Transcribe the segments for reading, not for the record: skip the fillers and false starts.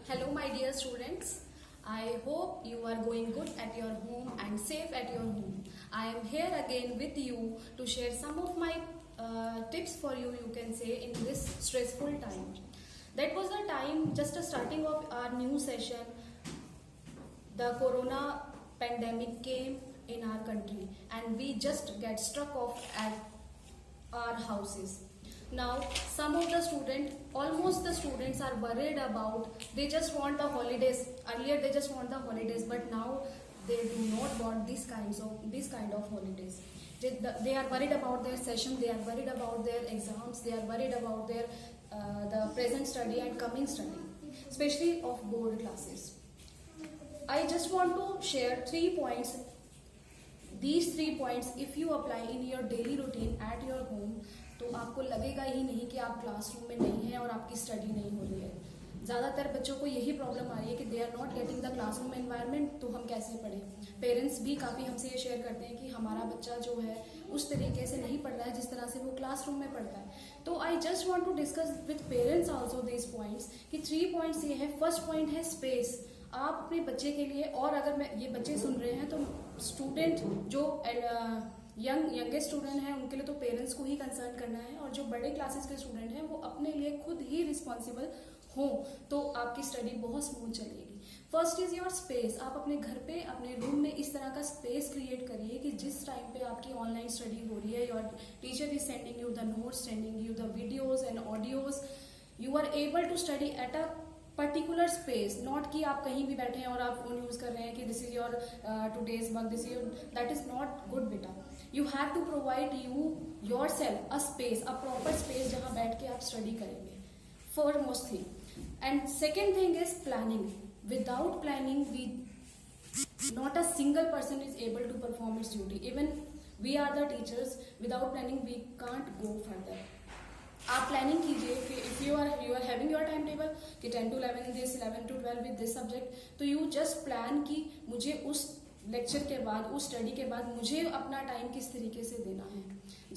Hello, my dear students. I hope you are going good at your home and safe at your home. I am here again with you to share some of my tips for you, you can say, in this stressful time. That was the time, just a starting of our new session. The corona pandemic came in our country and we just get stuck off at our houses. Now some of the students, almost the students are worried about, they just want the holidays. Earlier they just want the holidays, but now they do not want these kind of holidays. They are worried about their session, they are worried about their exams, they are worried about their the present study and coming study, especially of board classes. I just want to share 3 points. These 3 points, if you apply in your daily routine at your home, तो आपको लगेगा ही नहीं कि आप classroom में नहीं हैं और आपकी स्टडी नहीं हो रही है. ज़्यादातर बच्चों को यही प्रॉब्लम आ रही है कि they are not getting the classroom environment, तो हम कैसे पढ़ें. पेरेंट्स भी काफ़ी हमसे ये शेयर करते हैं कि हमारा बच्चा जो है उस तरीके से नहीं पढ़ रहा है जिस तरह से वो क्लासरूम में पढ़ता है. तो I just want to discuss with parents also this points कि 3 पॉइंट्स ये है. फर्स्ट पॉइंट है स्पेस. आप अपने बच्चे के लिए, और अगर मैं ये बच्चे सुन रहे हैं तो स्टूडेंट जो यंगेस्ट स्टूडेंट हैं उनके लिए तो पेरेंट्स को ही कंसर्न करना है, और जो बड़े क्लासेस के स्टूडेंट हैं वो अपने लिए खुद ही रिस्पॉन्सिबल हों तो आपकी स्टडी बहुत स्मूथ चलेगी. First is your space. आप अपने घर पे अपने रूम में इस तरह का स्पेस क्रिएट करिए कि जिस टाइम पे आपकी ऑनलाइन स्टडी हो रही है, your teacher is sending you the notes, sending you the videos and audios, you are able to study at a particular space. Not कि आप कहीं भी बैठे हैं और आप फोन यूज कर रहे हैं कि this is your today's work, this is, that is not good बेटा. You have to provide you yourself a space, a proper space जहां बैठ के आप स्टडी करेंगे. Foremost thing. And second thing is planning. Without planning we not a single person is able to perform its duty. Even we are the teachers, without planning we can't go further. आप planning कीजिए कि if you are having your time table कि 10 to 11 this, 11 to 12 with this subject, तो you just plan कि मुझे उस lecture के बाद, उस स्टडी के बाद मुझे अपना टाइम किस तरीके से देना है.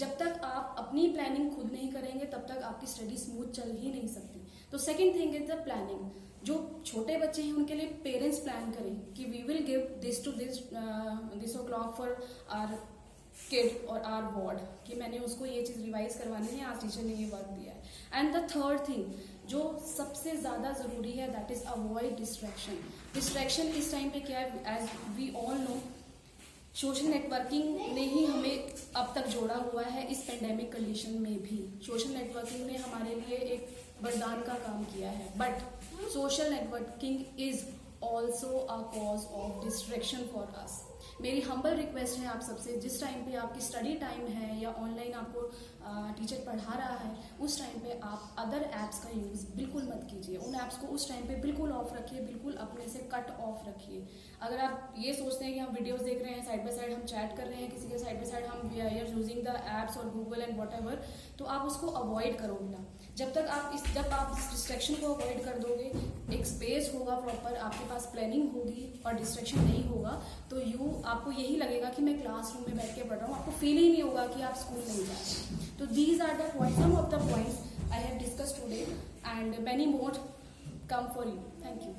जब तक आप अपनी प्लानिंग खुद नहीं करेंगे तब तक आपकी स्टडी स्मूथ चल ही नहीं सकती. तो second thing is the planning. जो छोटे बच्चे हैं उनके लिए पेरेंट्स प्लान करें कि we will give this to this o'clock for our kid और आर वार्ड, कि मैंने उसको ये चीज रिवाइज करवानी है, आज टीचर ने ये वर्क दिया है. एंड द थर्ड थिंग जो सबसे ज्यादा जरूरी है, that is avoid distraction. Distraction इस टाइम पे क्या है, as we all know, social networking ने ही हमें अब तक जोड़ा हुआ है. इस पेंडेमिक कंडीशन में भी सोशल नेटवर्किंग ने हमारे लिए एक वरदान का काम किया है. But social networking is also a cause of distraction for us. मेरी हम्बल रिक्वेस्ट है आप सबसे, जिस टाइम पे आपकी स्टडी टाइम है या ऑनलाइन आपको टीचर पढ़ा रहा है, उस टाइम पे आप अदर ऐप्स का यूज़ बिल्कुल मत कीजिए. उन ऐप्स को उस टाइम पे बिल्कुल ऑफ रखिए, बिल्कुल अपने से कट ऑफ रखिए. अगर आप ये सोचते हैं कि हम वीडियोस देख रहे हैं, साइड बाय साइड हम चैट कर रहे हैं किसी के साइड बाय साइड, हम we are using the apps और गूगल एंड वॉट एवर, तो आप उसको अवॉइड करो बेटा. जब आप इस डिस्ट्रैक्शन को अवॉइड कर दोगे, एक स्पेस होगा प्रॉपर, आपके पास प्लानिंग होगी और डिस्ट्रैक्शन नहीं होगा, तो आपको यही लगेगा कि मैं क्लासरूम में बैठ के पढ़ रहा हूँ. आपको फील ही नहीं होगा कि आप स्कूल नहीं जा रहे. तो these are the points, some of the points I have discussed today, and many more come for you. Thank you.